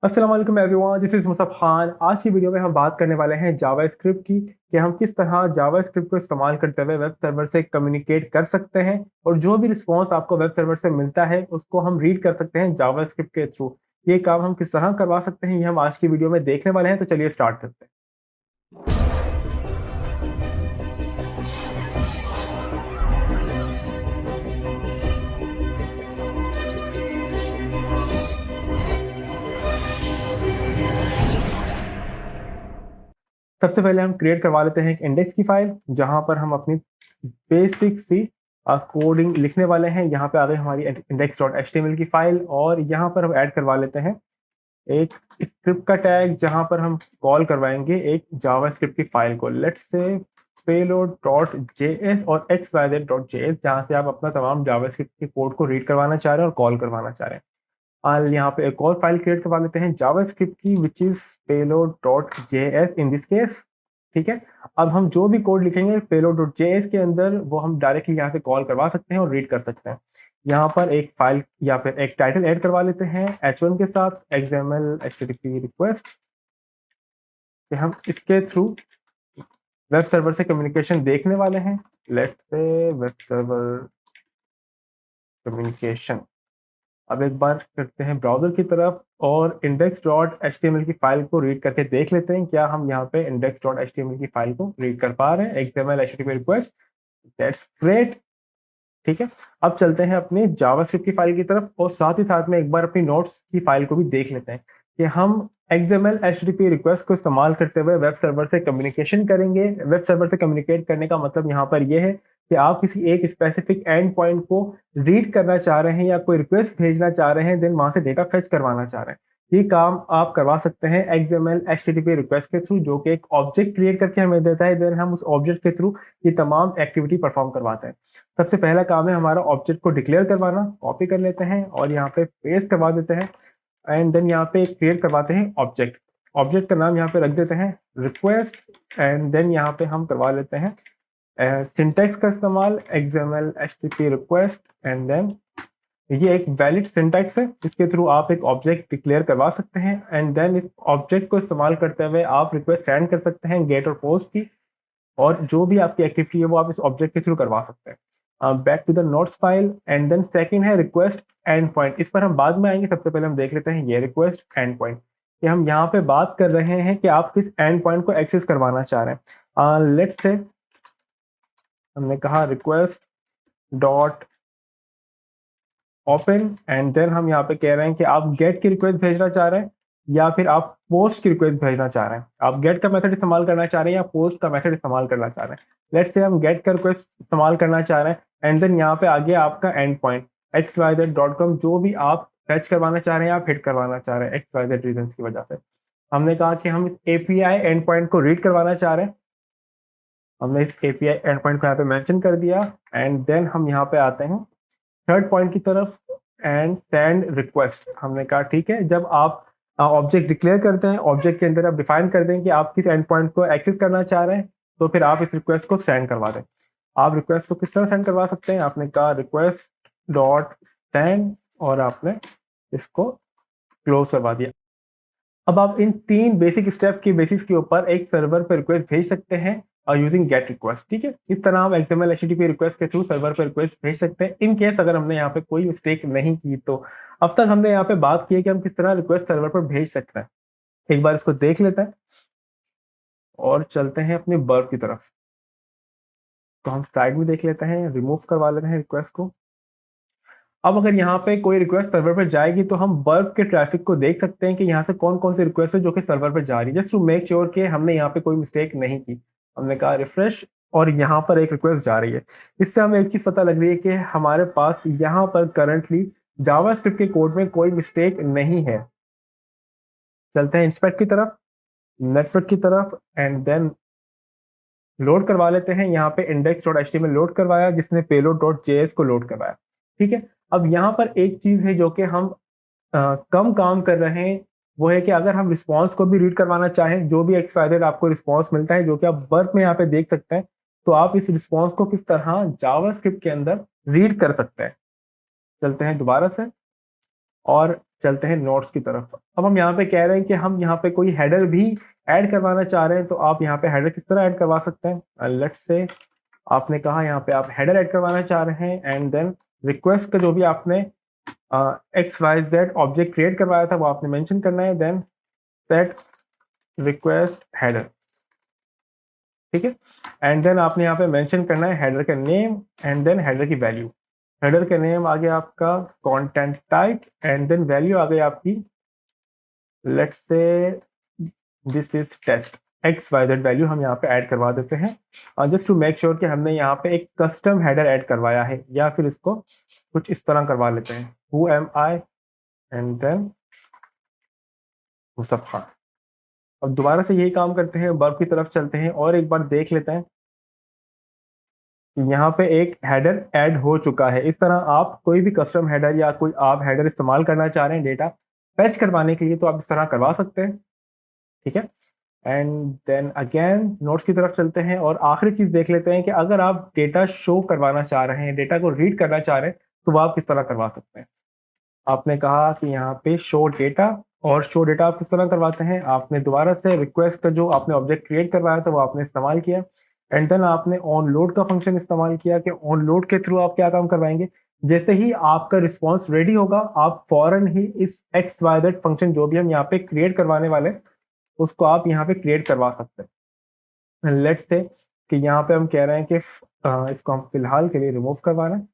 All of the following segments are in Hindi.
अस्सलाम वालेकुम एवरीवन, दिस इज़ मुसफ़ खान। आज की वीडियो में हम बात करने वाले हैं जावास्क्रिप्ट की कि हम किस तरह जावास्क्रिप्ट को इस्तेमाल करते हुए वेब सर्वर से कम्युनिकेट कर सकते हैं और जो भी रिस्पॉन्स आपको वेब सर्वर से मिलता है उसको हम रीड कर सकते हैं जावास्क्रिप्ट के थ्रू। ये काम हम किस तरह करवा सकते हैं ये हम आज की वीडियो में देखने वाले हैं, तो चलिए स्टार्ट करते हैं। सबसे पहले हम क्रिएट करवा लेते हैं एक इंडेक्स की फाइल, जहाँ पर हम अपनी बेसिक सी कोडिंग लिखने वाले हैं। यहाँ पे आ गई हमारी index.html की फाइल और यहाँ पर हम ऐड करवा लेते हैं एक स्क्रिप्ट का टैग, जहाँ पर हम कॉल करवाएंगे एक जावास्क्रिप्ट की फाइल को। लेट्स से payload.js और xyz.js, जहाँ से आप अपना तमाम जावास्क्रिप्ट के कोड को रीड करवाना चाह रहे हैं और कॉल करवाना चाह रहे हैं। यहाँ पे एक और फाइल क्रिएट करवा लेते हैं जावास्क्रिप्ट की, which is payload.js in this case. ठीक है, अब हम जो भी कोड लिखेंगे payload.js के अंदर वो हम डायरेक्टली यहाँ से कॉल करवा सकते हैं और रीड कर सकते हैं। यहाँ पर एक फाइल या फिर एक टाइटल ऐड करवा लेते हैं h1 के साथ, XML HTTP रिक्वेस्ट, कि हम इसके थ्रू वेब सर्वर से कम्युनिकेशन देखने वाले हैं। Let's say web server communication. अब एक बार करते हैं ब्राउज़र की तरफ और index.html की फाइल को रीड करके देख लेते हैं क्या हम यहाँ पे index.html की फाइल को रीड कर पा रहे हैं। XML HTTP request, that's great. ठीक है, अब चलते हैं अपनी जावास्क्रिप्ट की फाइल की तरफ और साथ ही साथ में एक बार अपनी नोट्स की फाइल को भी देख लेते हैं कि हम XML HTTP रिक्वेस्ट को इस्तेमाल करते हुए वेब सर्वर से कम्युनिकेशन करेंगे। वेब सर्वर से कम्युनिकेट करने का मतलब यहाँ पर ये है कि आप किसी एक स्पेसिफिक एंड पॉइंट को रीड करना चाह रहे हैं या कोई रिक्वेस्ट भेजना चाह रहे हैं, देन वहां से डेटा फेच करवाना चाह रहे हैं। ये काम आप करवा सकते हैं XML HTTP रिक्वेस्ट के थ्रू, जो कि एक ऑब्जेक्ट क्रिएट करके हमें देता है। देन हम उस ऑब्जेक्ट के थ्रू ये तमाम एक्टिविटी परफॉर्म करवाते हैं। सबसे पहला काम है हमारा ऑब्जेक्ट को डिक्लेयर करवाना। कॉपी कर लेते हैं और यहाँ पे पेस्ट करवा देते हैं एंड देन यहाँ पे क्रिएट करवाते हैं ऑब्जेक्ट। ऑब्जेक्ट का नाम यहाँ पे रख देते हैं रिक्वेस्ट एंड देन यहाँ पे हम करवा लेते हैं सिंटैक्स का इस्तेमाल XML HTTP request and then ये एक वैलिड सिंटैक्स है जिसके थ्रू आप एक ऑब्जेक्ट डिक्लेयर करवा सकते हैं एंड देन इस ऑब्जेक्ट को इस्तेमाल करते हुए आप रिक्वेस्ट सेंड कर सकते हैं गेट और पोस्ट की, और जो भी आपकी एक्टिविटी है वो आप इस ऑब्जेक्ट के थ्रू करवा सकते हैं। Back to the notes file and then second है रिक्वेस्ट एंड पॉइंट। इस पर हम बाद में आएंगे, सबसे पहले हम देख लेते हैं ये रिक्वेस्ट एंड पॉइंट कि हम यहाँ पे बात कर रहे हैं कि आप किस एंड पॉइंट को एक्सेस करवाना चाह रहे हैं। लेट्स से हमने कहा request dot open and then हम यहाँ पे कह रहे हैं कि आप गेट की रिक्वेस्ट भेजना चाह रहे हैं या फिर आप पोस्ट की रिक्वेस्ट भेजना चाह रहे हैं। आप गेट का मेथड इस्तेमाल करना चाह रहे हैं या पोस्ट का मेथड इस्तेमाल करना चाह रहे हैं। लेट्स से हम गेट का रिक्वेस्ट इस्तेमाल करना चाह रहे हैं एंड देन यहाँ पे आगे आपका एंड पॉइंट xyz.com, जो भी आप फैच करवाना चाह रहे हैं, आप हिट करवाना चाह रहे हैं xyz रीजन की वजह से। हमने कहा कि हम इस API एंड पॉइंट को रीड करवाना चाह रहे हैं। हमने इस API एंड पॉइंट को यहाँ पे मेंशन कर दिया एंड देन हम यहाँ पे आते हैं थर्ड पॉइंट की तरफ एंड सेंड रिक्वेस्ट। हमने कहा ठीक है, जब आप ऑब्जेक्ट डिक्लेयर करते हैं, ऑब्जेक्ट के अंदर आप डिफाइन कर दें कि आप किस एंड पॉइंट को एक्सेस करना चाह रहे हैं, तो फिर आप इस रिक्वेस्ट को सेंड करवा दें। आप रिक्वेस्ट को किस तरह सेंड करवा सकते हैं, आपने कहा रिक्वेस्ट डॉट सेंड और आपने इसको क्लोज करवा दिया। अब आप इन 3 बेसिक स्टेप की बेसिस के ऊपर एक सर्वर पर रिक्वेस्ट भेज सकते हैं यूजिंग गेट रिक्वेस्ट। ठीक है, इस तरह हम XML HTTP रिक्वेस्ट के थ्रू सर्वर पर रिक्वेस्ट भेज सकते हैं इन केस अगर हमने यहाँ पे कोई मिस्टेक नहीं की तो। अब तक हमने यहाँ पे बात की है कि हम किस तरह रिक्वेस्ट सर्वर पर भेज सकते हैं। एक बार इसको देख लेते हैं और चलते हैं अपने वर्ब की तरफ। तो हम साइड में देख लेते हैं, रिमूव करवा लेते हैं रिक्वेस्ट को। अब अगर यहाँ पे कोई रिक्वेस्ट सर्वर पर जाएगी तो हम वर्ब के ट्रैफिक को देख सकते हैं कि यहाँ से कौन कौन सी रिक्वेस्ट है जो कि सर्वर पर जा रही है, जस्ट टू मेक श्योर कि हमने यहाँ पे कोई मिस्टेक नहीं की। हमने कहा रिफ्रेश और यहाँ पर एक रिक्वेस्ट जा रही है। इससे हमें एक चीज पता लग रही है कि हमारे पास यहाँ पर करंटली जावास्क्रिप्ट के कोड में कोई मिस्टेक नहीं है। चलते हैं इंस्पेक्ट की तरफ, नेटवर्क की तरफ एंड देन लोड करवा लेते हैं। यहाँ पे index.html लोड करवाया जिसने payload.js को लोड करवाया। ठीक है, अब यहाँ पर एक चीज है जो कि हम कम काम कर रहे हैं, वो है कि अगर हम रिस्पॉन्स को भी रीड करवाना चाहें, जो भी एक्सपायर्ड आपको रिस्पॉन्स मिलता है जो कि आप वर्क में यहाँ पे देख सकते हैं, तो आप इस रिस्पॉन्स को किस तरह जावास्क्रिप्ट के अंदर रीड कर सकते हैं। चलते हैं दोबारा से और चलते हैं नोट्स की तरफ। अब हम यहाँ पे कह रहे हैं कि हम यहाँ पे कोई हेडर भी ऐड करवाना चाह रहे हैं, तो आप यहाँ पे हेडर किस तरह ऐड करवा सकते हैं। लेट्स से आपने कहा यहाँ पे आप हेडर ऐड करवाना चाह रहे हैं, एंड देन रिक्वेस्ट का जो भी आपने XYZ ऑब्जेक्ट क्रिएट करवाया था वो आपने मेंशन करना है, देन सेट रिक्वेस्ट हेडर, ठीक है। एंड देन आपने यहाँ पे मेंशन करना है हेडर का नेम एंड देन हेडर की वैल्यू। हेडर का नेम आ गया आपका content type, and then value आ गई आपकी, let's say this is test, XYZ value हम यहाँ पे ऐड करवा देते हैं, जस्ट टू मेक श्योर कि हमने यहाँ पे एक कस्टम हेडर ऐड करवाया है, या फिर इसको कुछ इस तरह करवा लेते हैं, who am I and then Mustafa Khan. अब दोबारा से यही काम करते हैं, वर्ब की तरफ चलते हैं और एक बार देख लेते हैं कि यहाँ पे एक हेडर ऐड हो चुका है। इस तरह आप कोई भी कस्टम हेडर या कोई आप हेडर इस्तेमाल करना चाह रहे हैं डेटा फैच करवाने के लिए, तो आप इस तरह करवा सकते हैं, ठीक है। एंड देन अगेन नोट्स की तरफ चलते हैं और आखिरी चीज देख लेते हैं कि अगर आप डेटा शो करवाना चाह रहे हैं, डेटा को रीड करना चाह रहे हैं, तो वो आप किस तरह करवा सकते हैं। आपने कहा कि यहाँ पे शो डेटा, और शो डेटा आप किस तरह करवाते हैं, आपने दोबारा से रिक्वेस्ट का जो आपने ऑब्जेक्ट क्रिएट करवाया था वो आपने इस्तेमाल किया, एंड देन आपने ऑन लोड का फंक्शन इस्तेमाल किया कि ऑन लोड के थ्रू आप क्या काम करवाएंगे। जैसे ही आपका रिस्पॉन्स रेडी होगा, आप फौरन ही इस XYZ फंक्शन जो भी हम यहाँ पे क्रिएट करवाने वाले उसको आप यहाँ पे क्रिएट करवा सकते हैं। लेट्स से कि यहाँ पे हम कह रहे हैं कि इसको हम फिलहाल के लिए रिमूव करवाना है।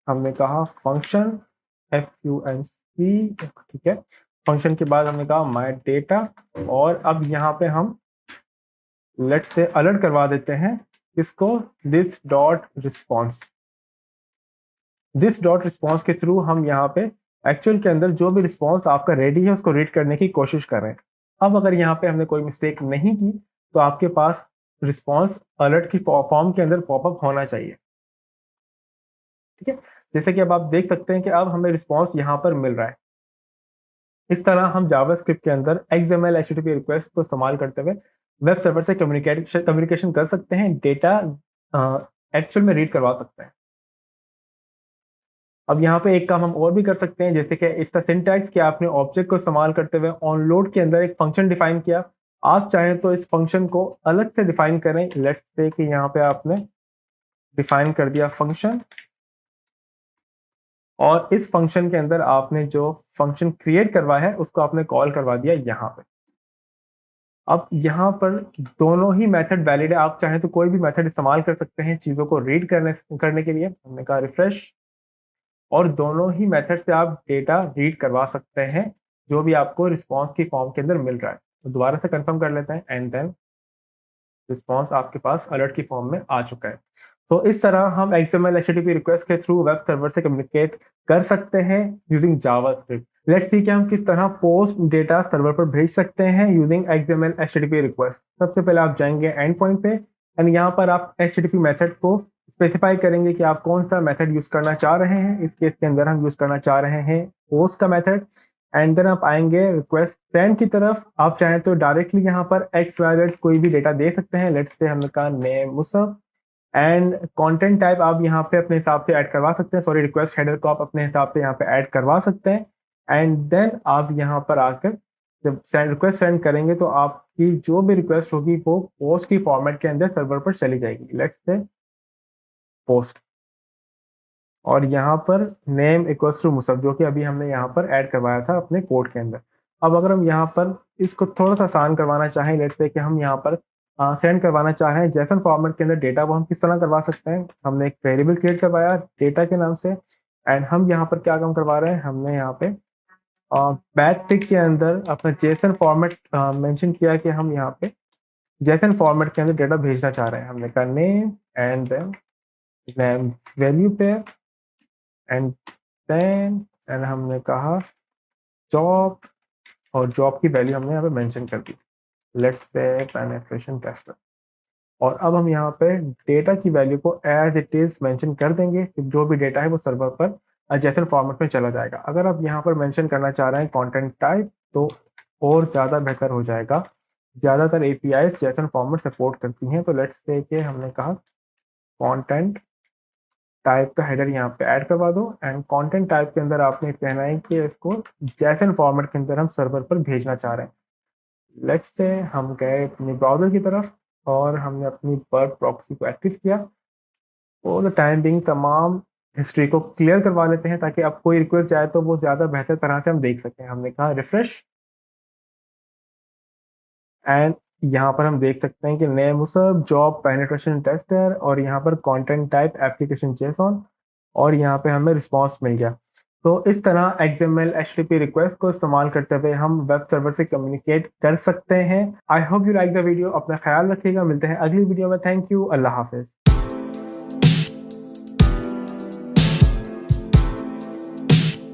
हमने कहा फंक्शन FUNC, ठीक है। फंक्शन के बाद हमने कहा माय डेटा, और अब यहाँ पे हम लेट्स से अलर्ट करवा देते हैं इसको this dot response. This dot response के थ्रू हम यहाँ पे एक्चुअल के अंदर जो भी रिस्पॉन्स आपका रेडी है उसको रीड करने की कोशिश कर रहे हैं। अब अगर यहाँ पे हमने कोई मिस्टेक नहीं की, तो आपके पास रिस्पॉन्स अलर्ट की फॉर्म के अंदर पॉपअप होना चाहिए, ठीक है। जैसे कि अब आप देख सकते हैं कि अब हमें रिस्पॉन्स यहाँ पर मिल रहा है। इस तरह हम जावास्क्रिप्ट के अंदर XML HTTP रिक्वेस्ट को इस्तेमाल करते हुए वेब सर्वर से कम्युनिकेशन कर सकते हैं, डेटा एक्चुअल में रीड करवा सकते हैं। अब यहाँ पे एक काम हम और भी कर सकते हैं, जैसे कि इसका सिंटैक्स कि आपने ऑब्जेक्ट को इस्तेमाल करते हुए ऑन लोड के अंदर एक फंक्शन डिफाइन किया। आप चाहें तो इस फंक्शन को अलग से डिफाइन करें। लेट्स से कि यहाँ पे आपने डिफाइन कर दिया फंक्शन, और इस फंक्शन के अंदर आपने जो फंक्शन क्रिएट करवाया है उसको आपने कॉल करवा दिया यहाँ पे। अब यहाँ पर दोनों ही मेथड वैलिड है, आप चाहें तो कोई भी मेथड इस्तेमाल कर सकते हैं चीज़ों को रीड करने के लिए। हमने कहा रिफ्रेश, और दोनों ही मेथड से आप डेटा रीड करवा सकते हैं जो भी आपको रिस्पॉन्स की फॉर्म के अंदर मिल रहा है। तो दोबारा से कंफर्म कर लेते हैं, एंड देन रिस्पॉन्स आपके पास अलर्ट की फॉर्म में आ चुका है। तो इस तरह हम XML HTTP रिक्वेस्ट के थ्रू वेब सर्वर से कम्युनिकेट कर सकते हैं यूजिंग जावास्क्रिप्ट। लेट्स सी कि हम किस तरह पोस्ट डेटा सर्वर पर भेज सकते हैं यूजिंग XML HTTP रिक्वेस्ट। सबसे पहले आप जाएंगे एंड पॉइंट पे, एंड यहाँ पर आप HTTP मेथड को स्पेसिफाई करेंगे कि आप कौन सा मेथड यूज करना चाह रहे हैं। इस केस के अंदर हम यूज करना चाह रहे हैं पोस्ट का मेथड, एंड देन आप आएंगे रिक्वेस्ट सेंड की तरफ। आप चाहें तो डायरेक्टली यहाँ पर XYZ कोई भी डेटा दे सकते हैं। लेट्स से हमने कहा नेम मुसफ, एंड कंटेंट टाइप आप यहाँ पे अपने हिसाब से ऐड करवा सकते हैं। सॉरी, रिक्वेस्ट हेडर को आप अपने हिसाब से यहाँ पे ऐड करवा सकते हैं, एंड देन आप यहाँ पर आकर जब रिक्वेस्ट सेंड करेंगे तो आपकी जो भी रिक्वेस्ट होगी वो पोस्ट की फॉर्मेट के अंदर सर्वर पर चली जाएगी। लेट्स से पोस्ट, और यहाँ पर नेम इक्वल्स टू मुसफ, जो कि अभी हमने यहाँ पर ऐड करवाया था अपने कोड के अंदर। अब अगर हम यहाँ पर इसको थोड़ा सा आसान करवाना चाहें, लेट्स से कि हम यहाँ पर सेंड करवाना चाहें जैसन फॉर्मेट के अंदर डेटा, वो हम किस तरह करवा सकते हैं। हमने एक वेरिएबल क्रिएट करवाया डेटा के नाम से, एंड हम यहाँ पर क्या काम करवा रहे हैं, हमने यहाँ पे बैकटिक के अंदर अपना जेसन फॉर्मेट मेंशन किया कि हम यहाँ पे जेसन फॉर्मेट के अंदर डेटा भेजना चाह रहे हैं। हमने कहा name and then name value पे, एंड देन एंड हमने कहा जॉब, और जॉब की वैल्यू हमने यहाँ पे मेंशन कर दी, लेट्स से पेनिट्रेशन टेस्टर। और अब हम यहाँ पे डेटा की वैल्यू को एज इट इज मेंशन कर देंगे कि जो भी डेटा है वो सर्वर पर जेसन फॉर्मेट में चला जाएगा। अगर आप यहाँ पर मेंशन करना चाह रहे हैं कंटेंट टाइप, तो और ज़्यादा बेहतर हो जाएगा। ज़्यादातर APIs जेसन फॉर्मेट सपोर्ट करती हैं। तो लेट्स से कि हमने कहा कंटेंट टाइप का हेडर यहाँ पे ऐड करवा दो एंड कंटेंट टाइप के अंदर आपने कहना है कि इसको जैसन फॉर्मेट के अंदर हम सर्वर पर भेजना चाह रहे हैं। लेट्स से हम गए अपनी ब्राउज़र की तरफ और हमने अपनी बर्ड प्रॉक्सी को एक्टिव किया। फॉर द टाइम बिंग तमाम हिस्ट्री को क्लियर करवा लेते हैं ताकि अब कोई रिक्वेस्ट जाए तो वो ज़्यादा बेहतर तरह से हम देख सकें। हमने कहा रिफ्रेश एंड यहाँ पर हम देख सकते हैं कि name Musab job penetration tester और यहाँ पर कंटेंट टाइप एप्लीकेशन जेसॉन और यहाँ पे हमें रिस्पांस मिल गया। तो इस तरह XML HTTP रिक्वेस्ट को इस्तेमाल करते हुए हम वेब सर्वर से कम्युनिकेट कर सकते हैं। I hope you like the video. अपना ख्याल रखिएगा, मिलते हैं अगली वीडियो में। Thank you, Allah Hafiz.